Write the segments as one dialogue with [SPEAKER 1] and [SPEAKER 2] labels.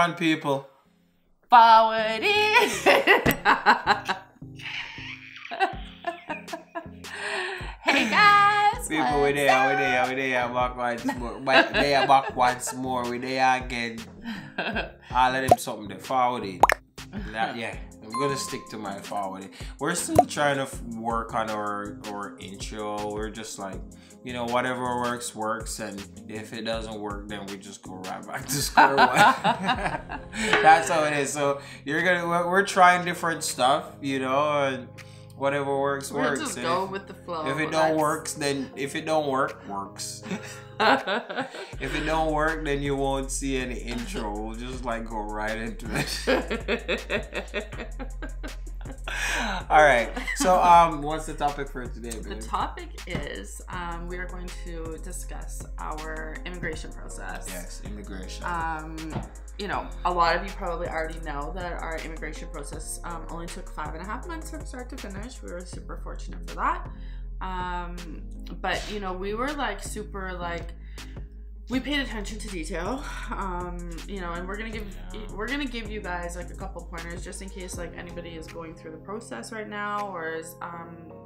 [SPEAKER 1] on, people.
[SPEAKER 2] Forward it. Hey guys.
[SPEAKER 1] People, we there, back once more. They are back once more. We there again. All of them something to forward it. Yeah, I'm gonna stick to my forward. We're still trying to work on our intro. We're just like, you know, whatever works, and if it doesn't work, then we just go right back to square one. That's how it is. So we're trying different stuff, you know, and whatever works.
[SPEAKER 2] We'll just go with the flow.
[SPEAKER 1] If it don't work, then if it don't work, works. If it don't work, then you won't see any intro. We'll just like go right into it. All right. So what's the topic for today, babe?
[SPEAKER 2] The topic is we are going to discuss our immigration process.
[SPEAKER 1] Yes, immigration.
[SPEAKER 2] You know, a lot of you probably already know that our immigration process only took 5.5 months from start to finish. We were super fortunate for that. But you know, we were like super like, we paid attention to detail, you know, and we're gonna give you guys like a couple pointers just in case like anybody is going through the process right now or is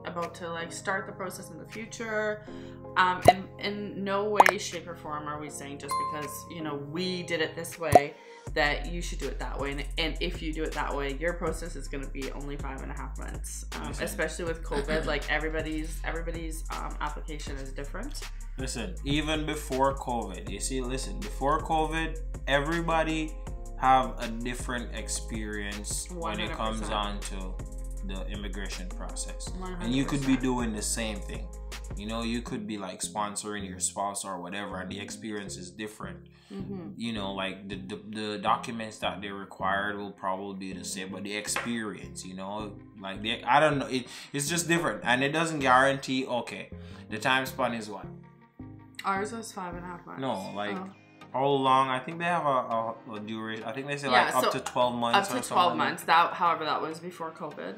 [SPEAKER 2] about to like start the process in the future. And in no way, shape, or form are we saying just because, you know, we did it this way that you should do it that way. And if you do it that way, your process is going to be only 5.5 months, especially with COVID. Like everybody's application is different.
[SPEAKER 1] Listen, even before COVID, you see, before COVID, everybody have a different experience 100%. When it comes on to the immigration process. 100%. And you could be doing the same thing. You know, you could be like sponsoring your spouse or whatever, and the experience is different. Mm-hmm. You know, like the documents that they required will probably be the same, but the experience, you know, like I don't know, it's just different, and it doesn't guarantee. Okay, the time span is what?
[SPEAKER 2] Ours was 5.5 months.
[SPEAKER 1] No, like. How long? I think they have a duration. I think they say like up to 12 months.
[SPEAKER 2] Up to 12 months. That, however, that was before COVID.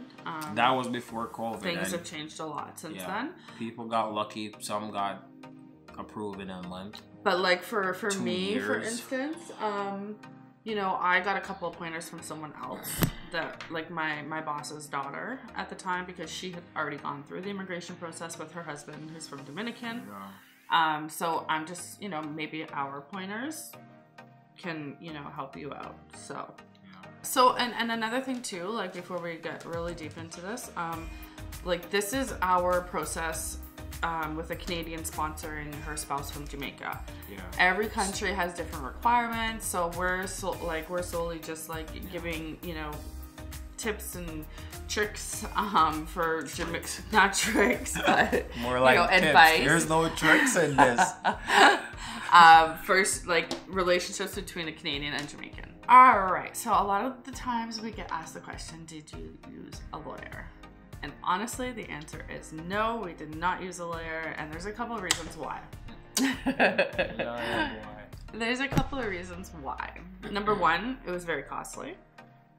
[SPEAKER 1] That was before COVID.
[SPEAKER 2] Things have changed a lot since then.
[SPEAKER 1] People got lucky. Some got approved in a month.
[SPEAKER 2] But like for me, for instance, you know, I got a couple of pointers from someone else that, like my boss's daughter at the time, because she had already gone through the immigration process with her husband, who's from Dominican. Yeah. So I'm just, you know, maybe our pointers can, you know, help you out. So and another thing too, like before we get really deep into this, like this is our process with a Canadian sponsoring her spouse from Jamaica. Yeah. Every country has different requirements, so we're solely just like giving, you know, tips and tricks for Jamaica, not tricks, but
[SPEAKER 1] more like, you know, advice. There's no tricks in this.
[SPEAKER 2] First, like relationships between a Canadian and Jamaican. All right, so a lot of the times we get asked the question, did you use a lawyer? And honestly, the answer is no, we did not use a lawyer, and there's a couple of reasons why. There's a couple of reasons why. Number one, it was very costly.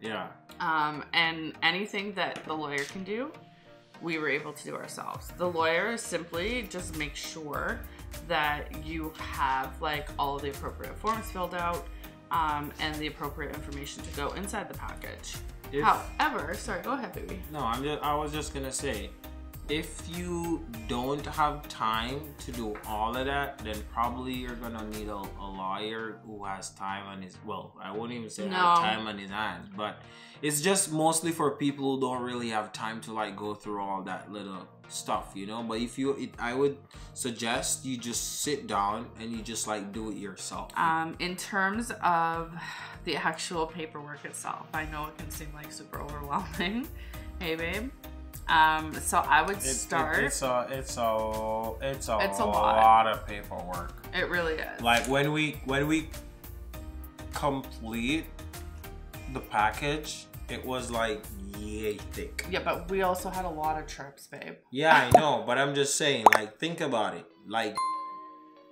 [SPEAKER 1] Yeah.
[SPEAKER 2] And anything that the lawyer can do, we were able to do ourselves. The lawyer simply just makes sure that you have like all of the appropriate forms filled out, and the appropriate information to go inside the package. However, sorry, go ahead, baby.
[SPEAKER 1] No, I was just gonna say, if you don't have time to do all of that, then probably you're gonna need a lawyer who has time on his, well, I won't even say have time on his hands, but it's just mostly for people who don't really have time to like go through all that little stuff, you know. But if I would suggest you just sit down and you just like do it yourself.
[SPEAKER 2] In terms of the actual paperwork itself, I know it can seem like super overwhelming. Hey, babe. So I would start.
[SPEAKER 1] It's a lot of paperwork.
[SPEAKER 2] It really is.
[SPEAKER 1] Like when we complete the package, it was like yay thick.
[SPEAKER 2] Yeah, but we also had a lot of trips, babe.
[SPEAKER 1] Yeah, I know, but I'm just saying, like, think about it. Like,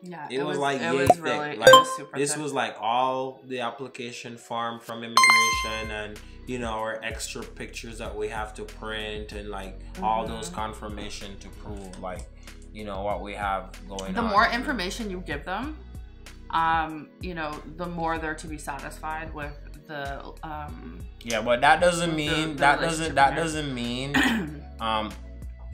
[SPEAKER 2] yeah,
[SPEAKER 1] it was like yay thick.
[SPEAKER 2] Really,
[SPEAKER 1] like,
[SPEAKER 2] it was super
[SPEAKER 1] this
[SPEAKER 2] thick.
[SPEAKER 1] was like all the application form from immigration, and you know, our extra pictures that we have to print, and like all those confirmation to prove, like, you know, what we have going on.
[SPEAKER 2] The more information you give them, you know, the more they're to be satisfied with the
[SPEAKER 1] yeah, but that doesn't mean doesn't mean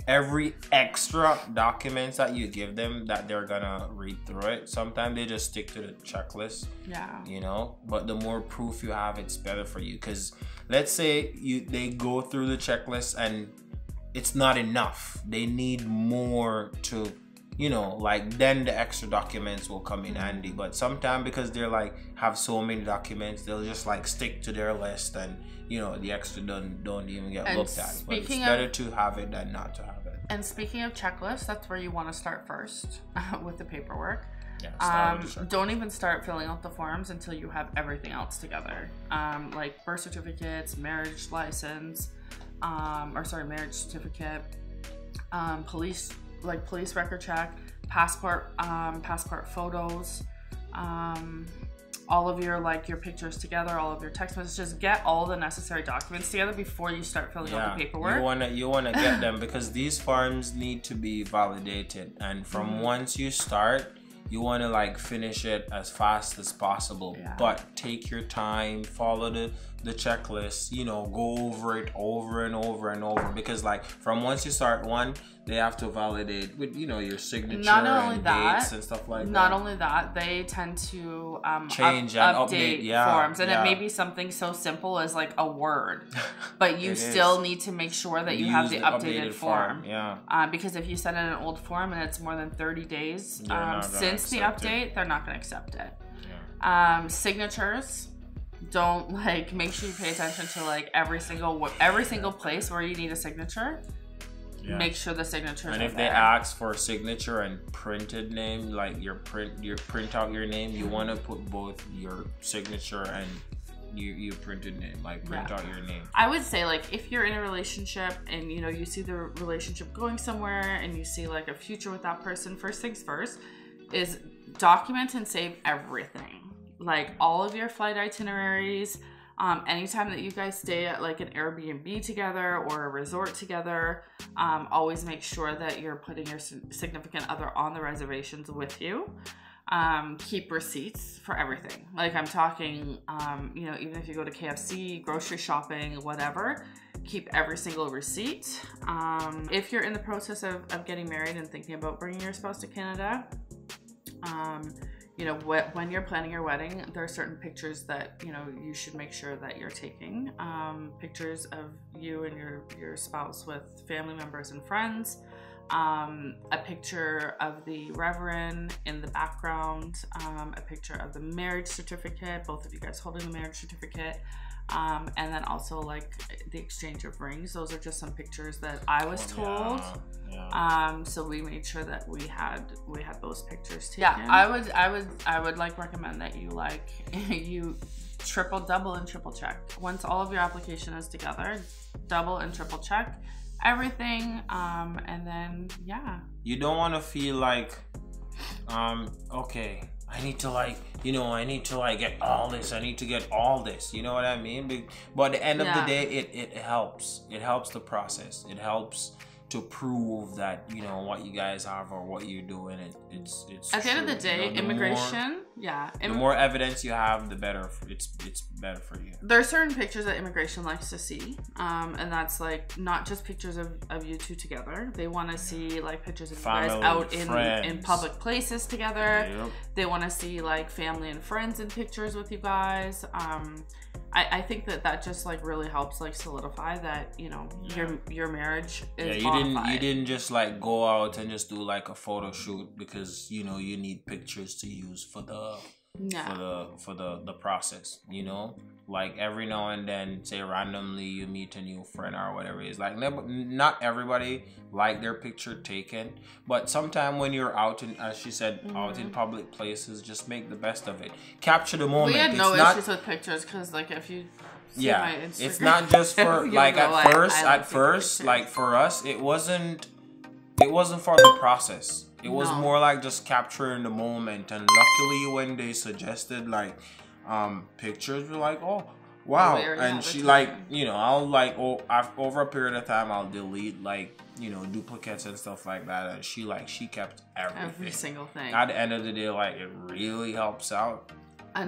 [SPEAKER 1] every extra documents that you give them that they're gonna read through it. Sometimes they just stick to the checklist.
[SPEAKER 2] Yeah.
[SPEAKER 1] You know, but the more proof you have, it's better for you. Because let's say they go through the checklist and it's not enough. They need more to, you know, like then the extra documents will come in handy. But sometimes because they're like have so many documents, they'll just like stick to their list, and you know the extra don't even get looked at. But it's better to have it than not to have it.
[SPEAKER 2] And speaking of checklists, that's where you want to start first with the paperwork.
[SPEAKER 1] Yeah,
[SPEAKER 2] don't even start filling out the forms until you have everything else together. Like birth certificates, marriage license, marriage certificate, police record check, passport photos, all of your your pictures together, all of your text messages. Get all the necessary documents together before you start filling out the paperwork.
[SPEAKER 1] You wanna get them because these forms need to be validated, and from once you start, you want to like finish it as fast as possible. But take your time, follow the checklist, you know, go over it over and over and over, because like from once you start one, they have to validate with, you know, your signature and dates and stuff like that.
[SPEAKER 2] Not only that, they tend to
[SPEAKER 1] change and update
[SPEAKER 2] forms, and it may be something so simple as like a word, but you still need to make sure that you have the updated form. Because if you send in an old form and it's more than 30 days since the update, they're not going to accept it. Signatures. Don't make sure you pay attention to like every single place where you need a signature. Make sure the signatures
[SPEAKER 1] and if they ask for a signature and printed name, like you print out your name, you want to put both your signature and your printed name, like print out your name.
[SPEAKER 2] I would say like if you're in a relationship and you know you see the relationship going somewhere and you see like a future with that person, first things first is document and save everything. Like all of your flight itineraries, anytime that you guys stay at like an Airbnb together or a resort together, always make sure that you're putting your significant other on the reservations with you. Keep receipts for everything. Like I'm talking, you know, even if you go to KFC, grocery shopping, whatever, keep every single receipt. If you're in the process of getting married and thinking about bringing your spouse to Canada, you know, when you're planning your wedding, there are certain pictures that, you know, you should make sure that you're taking. Pictures of you and your spouse with family members and friends. A picture of the reverend in the background. A picture of the marriage certificate, both of you guys holding the marriage certificate. And then also like the exchange of rings. Those are just some pictures that I was told. So we made sure that we had those pictures taken. I would like recommend that you you double and triple check. Once all of your application is together, double and triple check everything, and then
[SPEAKER 1] you don't want to feel like okay, I need to get all this. I need to get all this. You know what I mean? But at the end of the day, it helps. It helps the process. It helps to prove that, you know, what you guys have or what you're doing. It's
[SPEAKER 2] at the end of the day, immigration.
[SPEAKER 1] The more evidence you have, the better. It's better for you.
[SPEAKER 2] There are certain pictures that immigration likes to see, and that's like not just pictures of you two together. They want to see like pictures of family, you guys out in public places together. They want to see like family and friends in pictures with you guys. I think that just like really helps like solidify that, you know, your marriage is
[SPEAKER 1] you didn't just like go out and just do like a photo shoot because, you know, you need pictures to use for the process, you know, like every now and then, say randomly you meet a new friend or whatever it is. Like not everybody like their picture taken, but sometime when you're out in, as she said, out in public places, just make the best of it. Capture the moment.
[SPEAKER 2] We had no issues with pictures because like if you see my Instagram,
[SPEAKER 1] it's not just for like at first like for us it wasn't for the process. It was more like just capturing the moment, and luckily when they suggested like pictures, we're like, oh wow. And she like, you know, I'll like over a period of time I'll delete like, you know, duplicates and stuff like that, and she kept every single thing. At the end of the day, like it really helps out.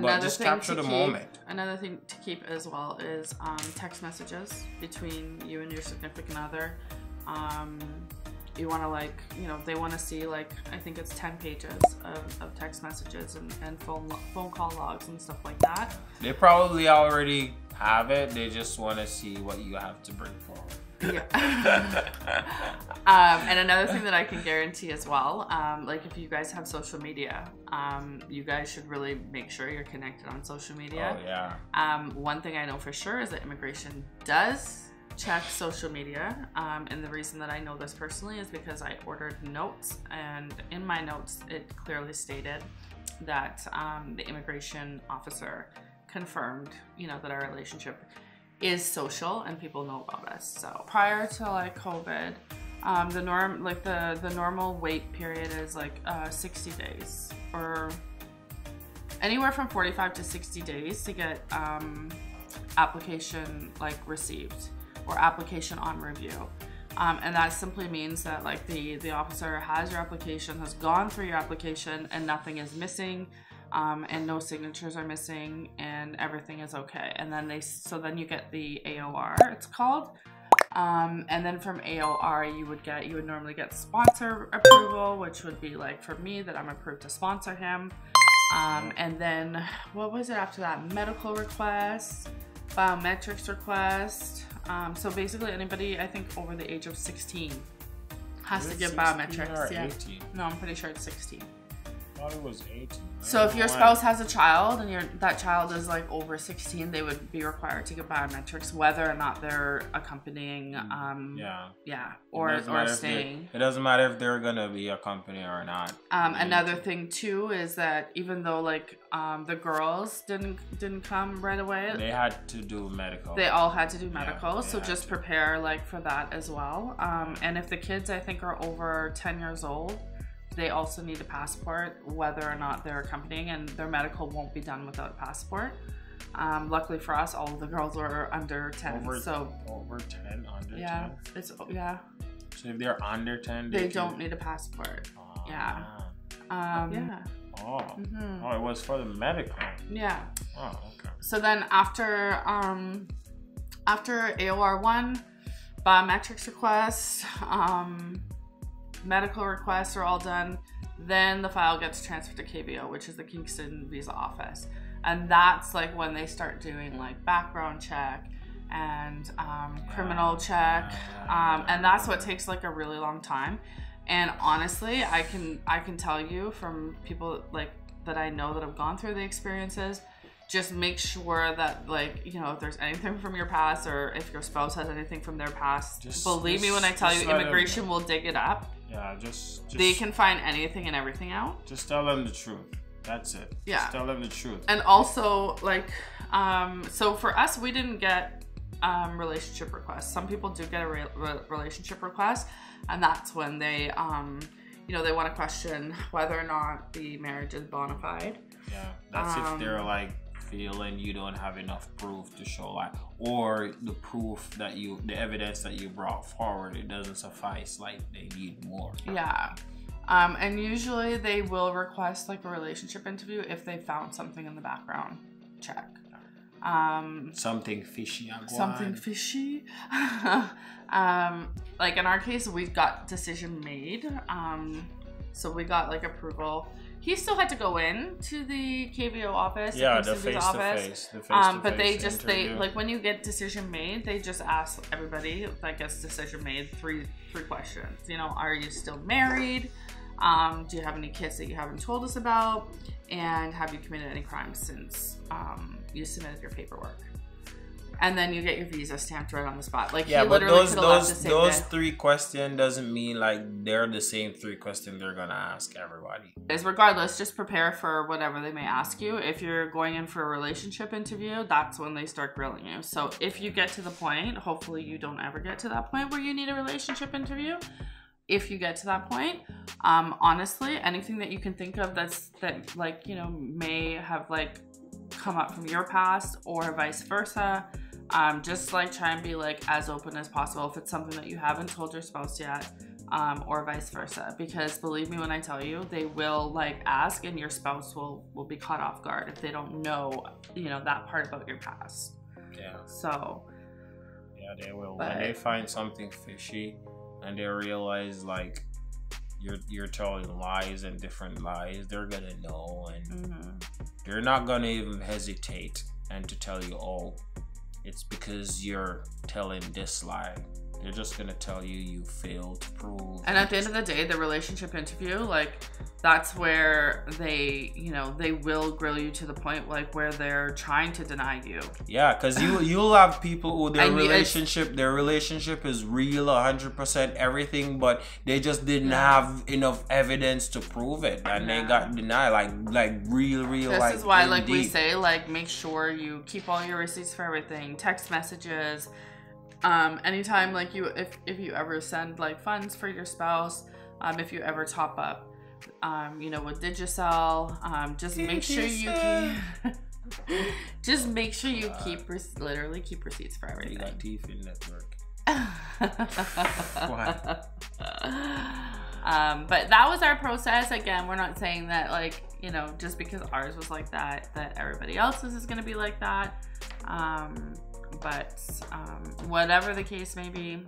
[SPEAKER 1] but just capture the moment.
[SPEAKER 2] Another thing to keep as well is text messages between you and your significant other. You want to, like, you know, they want to see, like, I think it's 10 pages of text messages and phone call logs and stuff like that.
[SPEAKER 1] They probably already have it. They just want to see what you have to bring forward.
[SPEAKER 2] Yeah. And another thing that I can guarantee as well, like if you guys have social media, you guys should really make sure you're connected on social media.
[SPEAKER 1] Oh, yeah.
[SPEAKER 2] One thing I know for sure is that immigration does check social media, and the reason that I know this personally is because I ordered notes, and in my notes it clearly stated that the immigration officer confirmed, you know, that our relationship is social and people know about us. So prior to like COVID, the normal wait period is like 60 days, or anywhere from 45 to 60 days to get application like received, or application on review. And that simply means that like the officer has your application, has gone through your application, and nothing is missing, and no signatures are missing, and everything is okay. And then then you get the AOR, it's called. And then from AOR you would normally get sponsor approval, which would be like for me that I'm approved to sponsor him. And then what was it after that? Medical request, biometrics request. So basically anybody, I think over the age of 16 has to give biometrics. Yeah. 18? No, I'm pretty sure it's 16.
[SPEAKER 1] I thought it was 18.
[SPEAKER 2] So if your spouse has a child and that child is like over 16, they would be required to give biometrics, whether or not they're accompanying, or staying.
[SPEAKER 1] It doesn't matter if they're gonna be accompanying or not.
[SPEAKER 2] Another thing too is that even though like the girls didn't come right away,
[SPEAKER 1] they had to do medical.
[SPEAKER 2] They all had to do medical, so just prepare like for that as well. And if the kids, I think, are over 10 years old, they also need a passport, whether or not they're accompanying, and their medical won't be done without a passport. Luckily for us, all of the girls were under 10.
[SPEAKER 1] Over 10, under 10? So if they're under 10,
[SPEAKER 2] they don't need a passport. Yeah.
[SPEAKER 1] Oh, it was for the medical.
[SPEAKER 2] Yeah.
[SPEAKER 1] Oh, okay.
[SPEAKER 2] So then after AOR 1, biometrics requests, medical requests are all done, then the file gets transferred to KVO, which is the Kingston Visa Office. And that's like when they start doing like background check and criminal check, and that's what takes like a really long time. And honestly, I can tell you from people like that I know that have gone through the experiences, just make sure that, like, you know, if there's anything from your past, or if your spouse has anything from their past, believe me when I tell you, immigration will dig it up.
[SPEAKER 1] Yeah, just
[SPEAKER 2] they can find anything and everything out.
[SPEAKER 1] Just tell them the truth. That's it.
[SPEAKER 2] Yeah.
[SPEAKER 1] Just tell them the truth.
[SPEAKER 2] And also, like, so for us, we didn't get relationship requests. Some people do get a relationship request, and that's when they, you know, they want to question whether or not the marriage is bona fide.
[SPEAKER 1] Yeah, that's if they're like feeling you don't have enough proof to show, like, or the proof that the evidence that you brought forward, it doesn't suffice, like they need more.
[SPEAKER 2] Yeah. And usually they will request like a relationship interview if they found something in the background check.
[SPEAKER 1] Something fishy.
[SPEAKER 2] Something fishy. Like in our case, we got decision made. So we got like approval. He still had to go in to the KVO office.
[SPEAKER 1] Yeah, the face-to-face.
[SPEAKER 2] But they like when you get decision made, they just ask everybody that gets decision made three questions. You know, are you still married? Do you have any kids that you haven't told us about? And have you committed any crimes since you submitted your paperwork? And then you get your visa stamped right on the spot. Like,
[SPEAKER 1] yeah, but those 3 questions doesn't mean like they're the same 3 questions they're gonna ask everybody.
[SPEAKER 2] Regardless, just prepare for whatever they may ask you. If you're going in for a relationship interview, that's when they start grilling you. So if you get to the point, hopefully you don't ever get to that point where you need a relationship interview. If you get to that point, honestly, anything that you can think of that like, you know, may have like come up from your past or vice versa, just like try and be like as open as possible. If it's something that you haven't told your spouse yet, or vice versa. Because believe me when I tell you, they will like ask, and your spouse will be caught off guard if they don't know, you know, that part about your past.
[SPEAKER 1] Yeah.
[SPEAKER 2] So.
[SPEAKER 1] Yeah, they will. When they find something fishy, and they realize like you're telling lies and different lies, they're gonna know, and they're not gonna even hesitate and to tell you, oh, it's because you're telling this lie. They're just gonna tell you you failed to prove.
[SPEAKER 2] And at the end of the day, the relationship interview, like, that's where they, you know, they will grill you to the point like where they're trying to deny you.
[SPEAKER 1] Yeah, because you'll have people who their relationship is real 100% everything, but they just didn't have enough evidence to prove it, and they got denied like real.
[SPEAKER 2] This is why like we say, like, make sure you keep all your receipts for everything, text messages. Anytime like if you ever send like funds for your spouse, if you ever top up, you know, with Digicel, just make sure you keep literally keep receipts for everything.
[SPEAKER 1] You got teeth in network.
[SPEAKER 2] But that was our process. Again, we're not saying that, like, you know, just because ours was like that everybody else's is gonna be like that. But whatever the case may be,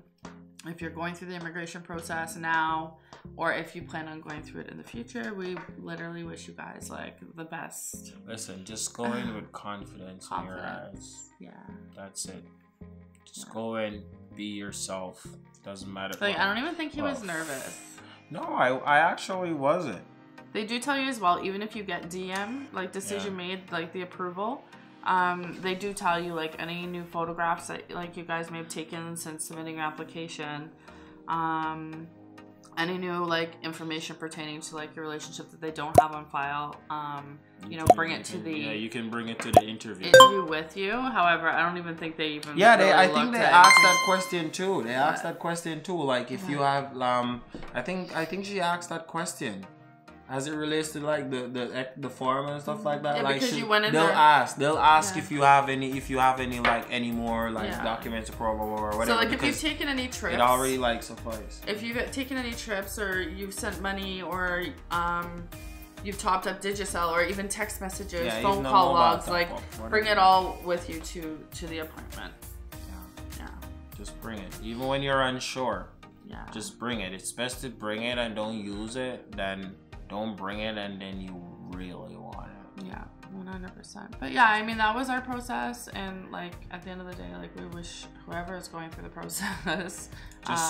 [SPEAKER 2] if you're going through the immigration process now, or if you plan on going through it in the future, we literally wish you guys like the best.
[SPEAKER 1] Listen, just go in with confidence in your eyes.
[SPEAKER 2] Yeah.
[SPEAKER 1] That's it. Just go in, be yourself. Doesn't matter.
[SPEAKER 2] Like, I don't even think he was nervous.
[SPEAKER 1] No, I actually wasn't.
[SPEAKER 2] They do tell you as well, even if you get DM, like decision made, like the approval, they do tell you like any new photographs that like you guys may have taken since submitting your application, any new like information pertaining to like your relationship that they don't have on file, you know, bring it to the
[SPEAKER 1] you can bring it to the interview
[SPEAKER 2] with you. However, I don't even think they even
[SPEAKER 1] I think they asked that question too. They asked that question too, like if you have I think she asked that question as it relates to like the form and stuff like that.
[SPEAKER 2] Yeah,
[SPEAKER 1] like
[SPEAKER 2] because you went in
[SPEAKER 1] they'll
[SPEAKER 2] there.
[SPEAKER 1] ask if you have any like any more like documents to prove or whatever.
[SPEAKER 2] So like if you've taken any trips,
[SPEAKER 1] it already like suffice.
[SPEAKER 2] If you've taken any trips or you've sent money or you've topped up Digicel or even text messages, phone call logs, like bring it all with you to the appointment. Yeah.
[SPEAKER 1] Just bring it, even when you're unsure.
[SPEAKER 2] Yeah.
[SPEAKER 1] Just bring it. It's best to bring it and don't use it than don't bring it and then you really want it.
[SPEAKER 2] Yeah, 100%. But yeah, I mean, that was our process, and like at the end of the day, like we wish whoever is going through the process,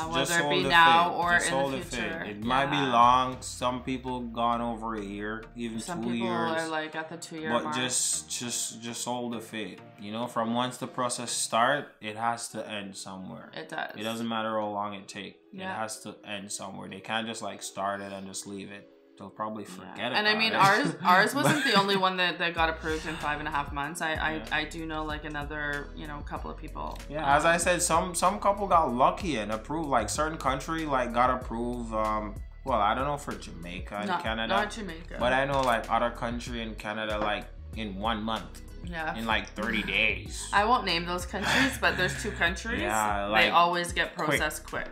[SPEAKER 2] whether it be now or in the future.
[SPEAKER 1] It might be long. Some people gone over a year, even 2 years.
[SPEAKER 2] Some people are like at the 2-year mark.
[SPEAKER 1] But just hold the faith. You know, from once the process start, it has to end somewhere.
[SPEAKER 2] It does.
[SPEAKER 1] It doesn't matter how long it takes. Yeah. It has to end somewhere. They can't just like start it and just leave it. They'll probably forget it.
[SPEAKER 2] And I mean, ours wasn't the only one that got approved in 5.5 months. I do know like another, you know, couple of people.
[SPEAKER 1] Yeah, as I said, some couple got lucky and approved. Like certain country like got approved. Well, I don't know for Jamaica and Canada.
[SPEAKER 2] Not Jamaica.
[SPEAKER 1] But I know like other country in Canada like in 1 month.
[SPEAKER 2] Yeah.
[SPEAKER 1] In like 30 days.
[SPEAKER 2] I won't name those countries, but there's 2 countries.
[SPEAKER 1] Yeah, like
[SPEAKER 2] they always get processed quick.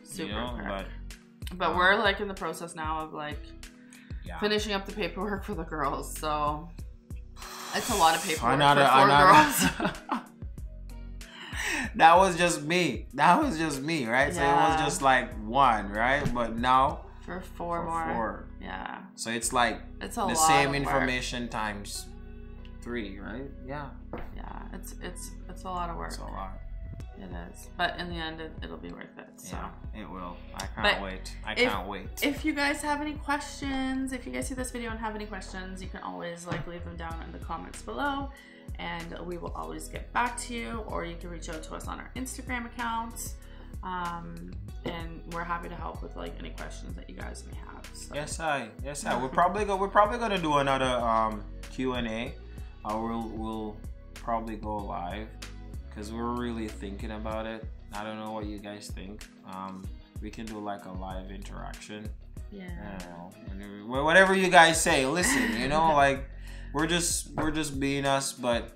[SPEAKER 1] Super you know,
[SPEAKER 2] quick. But we're like in the process now of like finishing up the paperwork for the girls. So it's a lot of paperwork for 4 girls.
[SPEAKER 1] That was just me, right? Yeah. So it was just like 1, right? But now
[SPEAKER 2] for 4 more. Yeah.
[SPEAKER 1] So it's like
[SPEAKER 2] it's
[SPEAKER 1] the same information times 3, right? Yeah.
[SPEAKER 2] Yeah. It's a lot of work.
[SPEAKER 1] It's a lot.
[SPEAKER 2] It is, but in the end, it'll be worth it. So.
[SPEAKER 1] Yeah, it will. I can't wait. I can't wait.
[SPEAKER 2] If you guys have any questions, if you guys see this video and have any questions, you can always like leave them down in the comments below, and we will always get back to you. Or you can reach out to us on our Instagram accounts, and we're happy to help with like any questions that you guys may have. So.
[SPEAKER 1] Yes, I. We're probably gonna do another Q&A. We'll probably go live. Because we're really thinking about it. I don't know what you guys think. We can do like a live interaction.
[SPEAKER 2] Yeah.
[SPEAKER 1] I don't know. Whatever you guys say. Listen, you know, like we're just being us. But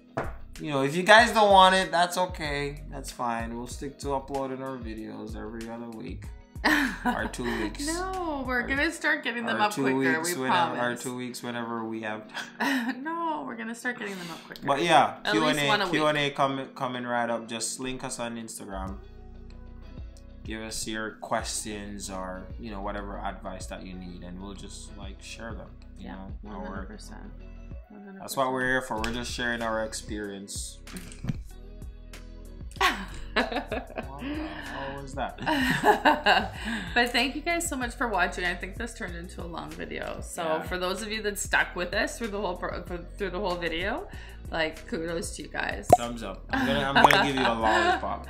[SPEAKER 1] you know, if you guys don't want it, that's okay. That's fine. We'll stick to uploading our videos every other week. Or 2 weeks.
[SPEAKER 2] No, we're gonna start getting them up quicker. We promise.
[SPEAKER 1] Or 2 weeks whenever we have.
[SPEAKER 2] No, we're gonna start getting them up quicker.
[SPEAKER 1] But yeah, Q&A coming right up. Just link us on Instagram. Give us your questions or whatever advice that you need, and we'll just like share them. You know,
[SPEAKER 2] 100%.
[SPEAKER 1] That's what we're here for. We're just sharing our experience. How was that?
[SPEAKER 2] But thank you guys so much for watching. I think this turned into a long video. So for those of you that stuck with us through the whole video, like kudos to you guys.
[SPEAKER 1] Thumbs up. I'm gonna give you a lollipop.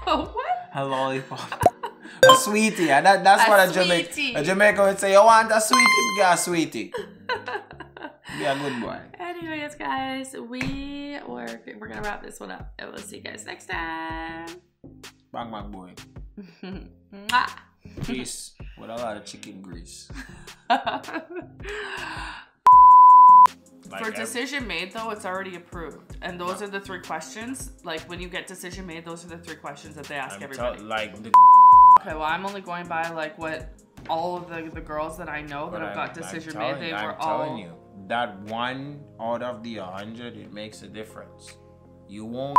[SPEAKER 2] Oh, what?
[SPEAKER 1] A lollipop. A sweetie. That's what a Jamaican would say. You want a sweetie? Get a sweetie. Be a good boy.
[SPEAKER 2] Anyways, guys, we're gonna wrap this one up, and we'll see you guys next time.
[SPEAKER 1] Bang bang boy. Peace with a lot of chicken grease.
[SPEAKER 2] For decision made though, it's already approved, and those are the 3 questions. Like when you get decision made, those are the 3 questions that they ask everybody. Okay, well I'm only going by like what all of the girls that I know that have got decision made. I'm telling you.
[SPEAKER 1] That 1 out of the 100, it makes a difference. You won't.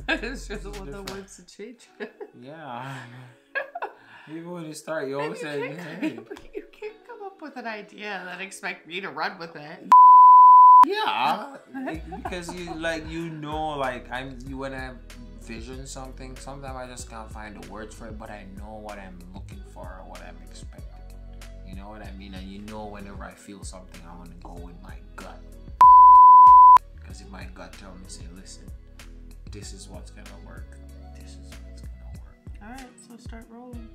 [SPEAKER 2] It's just one of the words to change.
[SPEAKER 1] Yeah. Even when you start, you always say, hey.
[SPEAKER 2] You can't come up with an idea and then expect me to run with it.
[SPEAKER 1] Yeah. Because when I vision something, sometimes I just can't find the words for it, but I know what I'm looking for or what I'm expecting. You know what I mean? And whenever I feel something, I want to go with my gut. Because if my gut tells me, say, listen, this is what's going to work. This is what's going to work.
[SPEAKER 2] All right, so start rolling.